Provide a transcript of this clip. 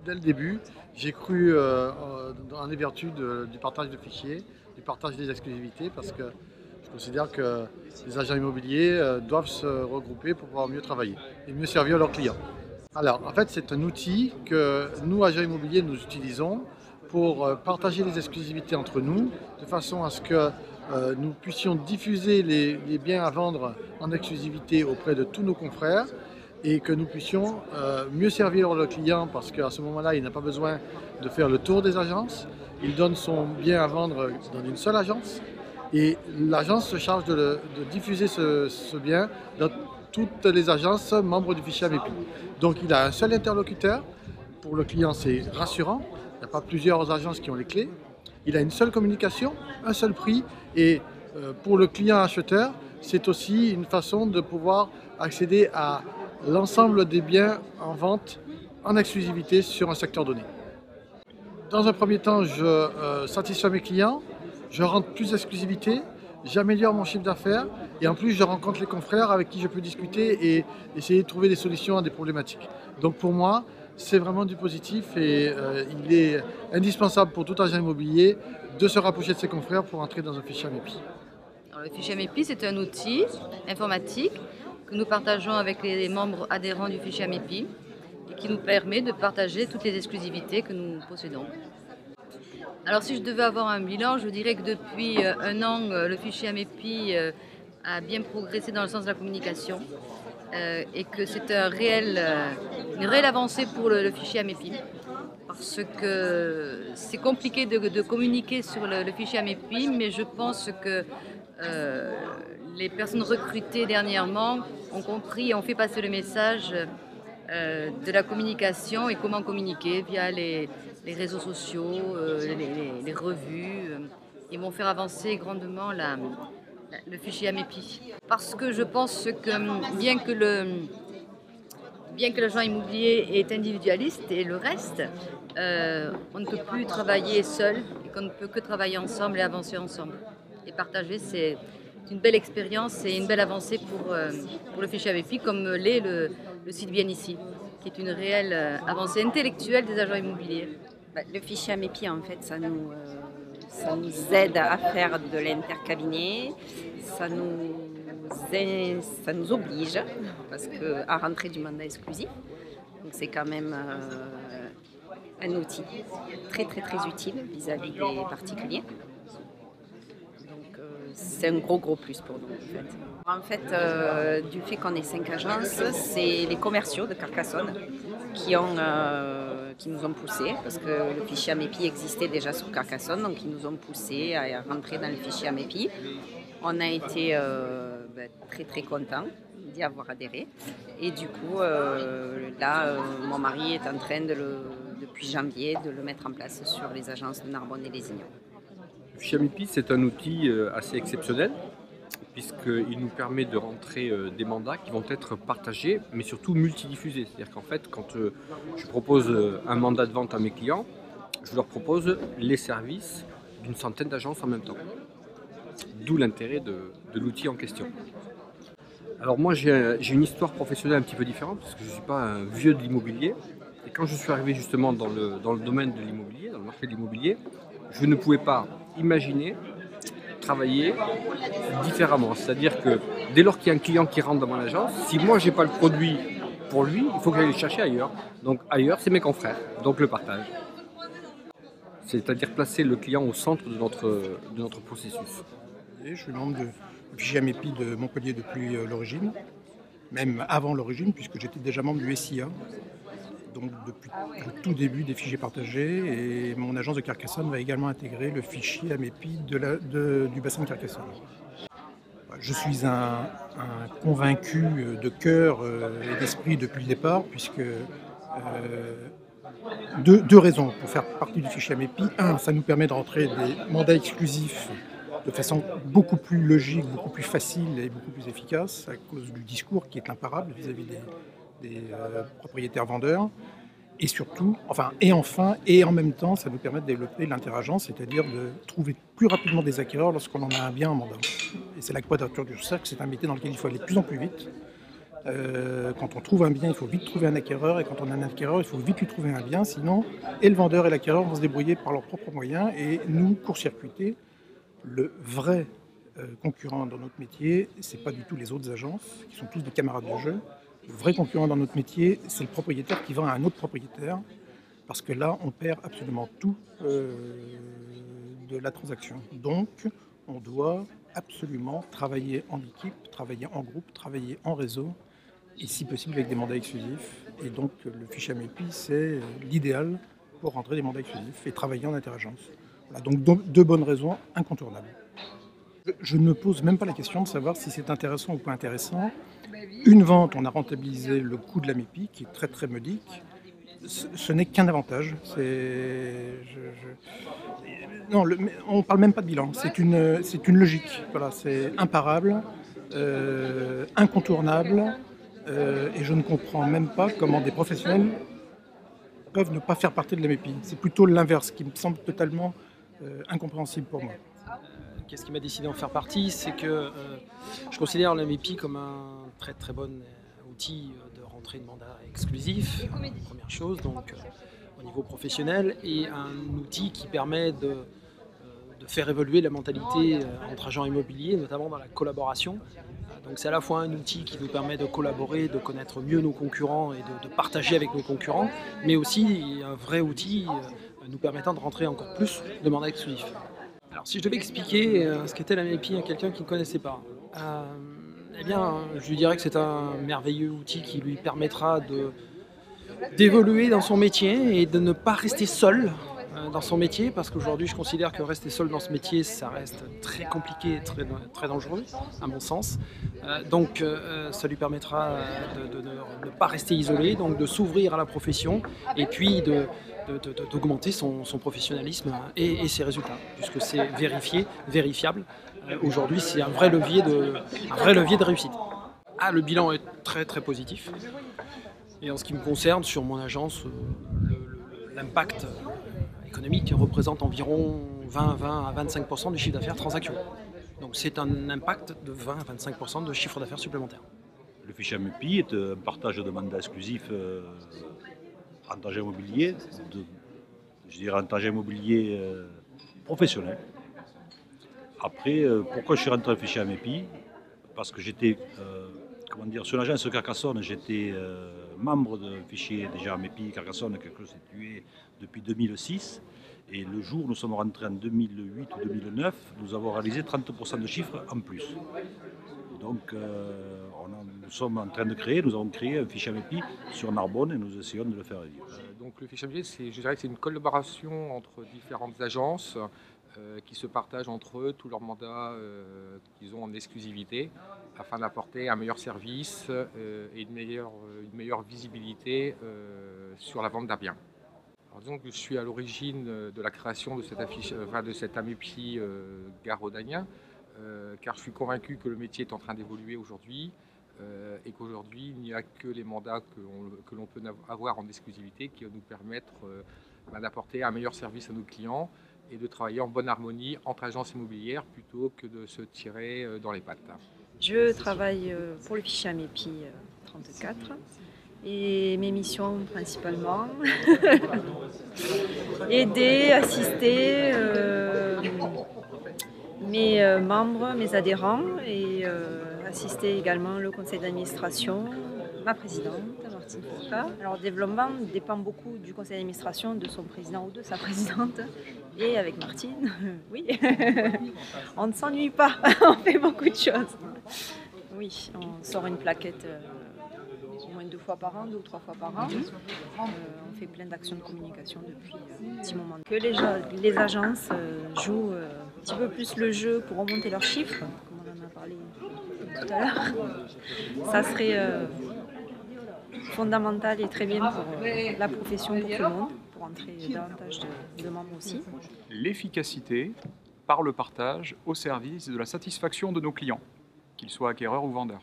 Dès le début, j'ai cru en les vertus du partage de fichiers, du partage des exclusivités, parce que je considère que les agents immobiliers doivent se regrouper pour pouvoir mieux travailler et mieux servir leurs clients. Alors, en fait, c'est un outil que nous, agents immobiliers, nous utilisons pour partager les exclusivités entre nous, de façon à ce que nous puissions diffuser les biens à vendre en exclusivité auprès de tous nos confrères et que nous puissions mieux servir le client parce qu'à ce moment-là, il n'a pas besoin de faire le tour des agences. Il donne son bien à vendre dans une seule agence et l'agence se charge de diffuser ce bien dans toutes les agences membres du fichier AMEPI. Donc il a un seul interlocuteur. Pour le client, c'est rassurant. Il n'y a pas plusieurs agences qui ont les clés. Il a une seule communication, un seul prix et pour le client acheteur, c'est aussi une façon de pouvoir accéder à l'ensemble des biens en vente en exclusivité sur un secteur donné. Dans un premier temps, je satisfais mes clients, je rentre plus d'exclusivité, j'améliore mon chiffre d'affaires et en plus je rencontre les confrères avec qui je peux discuter et essayer de trouver des solutions à des problématiques. Donc pour moi, c'est vraiment du positif et il est indispensable pour tout agent immobilier de se rapprocher de ses confrères pour entrer dans un fichier AMEPI. Alors, le fichier AMEPI, c'est un outil informatique que nous partageons avec les membres adhérents du fichier AMEPI et qui nous permet de partager toutes les exclusivités que nous possédons. Alors si je devais avoir un bilan, je dirais que depuis un an, le fichier AMEPI a bien progressé dans le sens de la communication et que c'est une réelle avancée pour le fichier AMEPI parce que c'est compliqué de communiquer sur le fichier AMEPI, mais je pense que les personnes recrutées dernièrement ont compris et ont fait passer le message de la communication et comment communiquer via les réseaux sociaux, les revues. Ils vont faire avancer grandement le fichier AMEPI. Parce que je pense que bien que l'agent immobilier est individualiste et le reste, on ne peut plus travailler seul et qu'on ne peut que travailler ensemble et avancer ensemble. Et partager, c'est une belle expérience et une belle avancée pour le fichier AMEPI, comme l'est le site Bien Ici, qui est une réelle avancée intellectuelle des agents immobiliers. Le fichier AMEPI, en fait, ça nous aide à faire de l'intercabinet, ça nous oblige à rentrer du mandat exclusif. Donc c'est quand même un outil très très très utile vis-à-vis des particuliers. Donc c'est un gros plus pour nous en fait. Du fait qu'on ait 5 agences, c'est les commerciaux de Carcassonne qui nous ont poussés, parce que le fichier AMEPI existait déjà sur Carcassonne, donc ils nous ont poussés à rentrer dans le fichier AMEPI. On a été très très contents d'y avoir adhéré. Et du coup, là, mon mari est en train depuis janvier de le mettre en place sur les agences de Narbonne et Lézignan. Le fichier AMEPI, c'est un outil assez exceptionnel, puisqu'il nous permet de rentrer des mandats qui vont être partagés, mais surtout multidiffusés. C'est-à-dire qu'en fait, quand je propose un mandat de vente à mes clients, je leur propose les services d'une centaine d'agences en même temps. D'où l'intérêt de l'outil en question. Alors moi, j'ai une histoire professionnelle un petit peu différente, parce que je ne suis pas un vieux de l'immobilier. Et quand je suis arrivé justement dans le domaine de l'immobilier, dans le marché de l'immobilier, je ne pouvais pas imaginer travailler différemment. C'est-à-dire que dès lors qu'il y a un client qui rentre dans mon agence, si moi je n'ai pas le produit pour lui, il faut que j'aille le chercher ailleurs. Donc ailleurs, c'est mes confrères, donc le partage. C'est-à-dire placer le client au centre de notre processus. Je suis membre du fichier AMEPI de Montpellier depuis l'origine, même avant l'origine, puisque j'étais déjà membre du SIA, donc depuis le tout début des fichiers partagés, et mon agence de Carcassonne va également intégrer le fichier AMEPI du bassin de Carcassonne. Je suis un convaincu de cœur et d'esprit depuis le départ, puisque deux raisons pour faire partie du fichier AMEPI. Un, ça nous permet de rentrer des mandats exclusifs de façon beaucoup plus logique, beaucoup plus facile et beaucoup plus efficace à cause du discours qui est imparable vis-à-vis des propriétaires vendeurs. Et surtout, et en même temps, ça nous permet de développer l'interagence, c'est-à-dire de trouver plus rapidement des acquéreurs lorsqu'on en a un bien en mandat. Et c'est la quadrature du cercle, c'est un métier dans lequel il faut aller de plus en plus vite. Quand on trouve un bien, il faut vite trouver un acquéreur, et quand on a un acquéreur, il faut vite lui trouver un bien, sinon et le vendeur et l'acquéreur vont se débrouiller par leurs propres moyens et nous court-circuiter. Le vrai concurrent dans notre métier, ce n'est pas du tout les autres agences, qui sont tous des camarades de jeu. Le vrai concurrent dans notre métier, c'est le propriétaire qui vend à un autre propriétaire, parce que là, on perd absolument tout de la transaction. Donc, on doit absolument travailler en équipe, travailler en groupe, travailler en réseau, et si possible avec des mandats exclusifs. Et donc, le fichier AMEPI, c'est l'idéal pour rentrer des mandats exclusifs et travailler en interagence. Voilà, donc deux bonnes raisons incontournables. Je ne me pose même pas la question de savoir si c'est intéressant ou pas intéressant. Une vente, on a rentabilisé le coût de l'AMEPI, qui est très très modique. Ce n'est qu'un avantage. Non, on ne parle même pas de bilan. C'est une logique. Voilà, c'est imparable, incontournable, et je ne comprends même pas comment des professionnels peuvent ne pas faire partie de l'AMEPI. C'est plutôt l'inverse qui me semble totalement incompréhensible pour moi. Qu'est-ce qui m'a décidé d'en faire partie? C'est que je considère l'AMEPI comme un très très bon outil de rentrée de mandat exclusif, première chose, donc au niveau professionnel, et un outil qui permet de faire évoluer la mentalité entre agents immobiliers, notamment dans la collaboration. Donc c'est à la fois un outil qui nous permet de collaborer, de connaître mieux nos concurrents et de partager avec nos concurrents, mais aussi un vrai outil nous permettant de rentrer encore plus de mandats exclusifs. Alors si je devais expliquer ce qu'était l'AMEPI à quelqu'un qui ne connaissait pas, eh bien je lui dirais que c'est un merveilleux outil qui lui permettra d'évoluer dans son métier et de ne pas rester seul dans son métier, parce qu'aujourd'hui je considère que rester seul dans ce métier, ça reste très compliqué et très, très dangereux à mon sens. Donc ça lui permettra de ne pas rester isolé, donc de s'ouvrir à la profession et puis d'augmenter son professionnalisme et ses résultats, puisque c'est vérifiable. Aujourd'hui, c'est un vrai levier de réussite. Le bilan est très très positif. Et en ce qui me concerne, sur mon agence, l'impact économique représente environ 20 à 25% du chiffre d'affaires transaction. Donc c'est un impact de 20 à 25% de chiffre d'affaires supplémentaire. Le fichier AMEPI est un partage de mandats exclusifs en agent immobilier, je dirais en agent immobilier professionnel. Après, pourquoi je suis rentré dans le fichier AMEPI? Parce que j'étais, sur l'agence Carcassonne, j'étais membre de fichier déjà AMEPI Carcassonne, qui est constitué depuis 2006. Et le jour où nous sommes rentrés en 2008 ou 2009, nous avons réalisé 30% de chiffres en plus. Donc nous sommes en train nous avons créé un fichier AMEPI sur Narbonne et nous essayons de le faire vivre. Donc le fichier AMEPI, je dirais que c'est une collaboration entre différentes agences qui se partagent entre eux tous leurs mandats qu'ils ont en exclusivité afin d'apporter un meilleur service et une meilleure visibilité sur la vente d'un bien. Alors, disons que je suis à l'origine de la création de cet AMEPI Gare rhodanien, car je suis convaincu que le métier est en train d'évoluer aujourd'hui et qu'aujourd'hui il n'y a que les mandats que l'on peut avoir en exclusivité qui vont nous permettre d'apporter un meilleur service à nos clients et de travailler en bonne harmonie entre agences immobilières plutôt que de se tirer dans les pattes. Je travaille pour le fichier AMEPI 34 et mes missions principalement aider, assister mes membres, mes adhérents et assister également le conseil d'administration, ma présidente, Martine Foucault. Alors le développement dépend beaucoup du conseil d'administration, de son président ou de sa présidente. Et avec Martine, oui, on ne s'ennuie pas, on fait beaucoup de choses. Oui, on sort une plaquette au moins 2 fois par an, 2 ou 3 fois par an. On fait plein d'actions de communication depuis un petit moment. Que les agences jouent un petit peu plus le jeu pour remonter leurs chiffres, comme on en a parlé tout à l'heure, ça serait fondamental et très bien pour la profession, pour tout le monde, pour entrer davantage de membres aussi. L'efficacité par le partage au service de la satisfaction de nos clients, qu'ils soient acquéreurs ou vendeurs.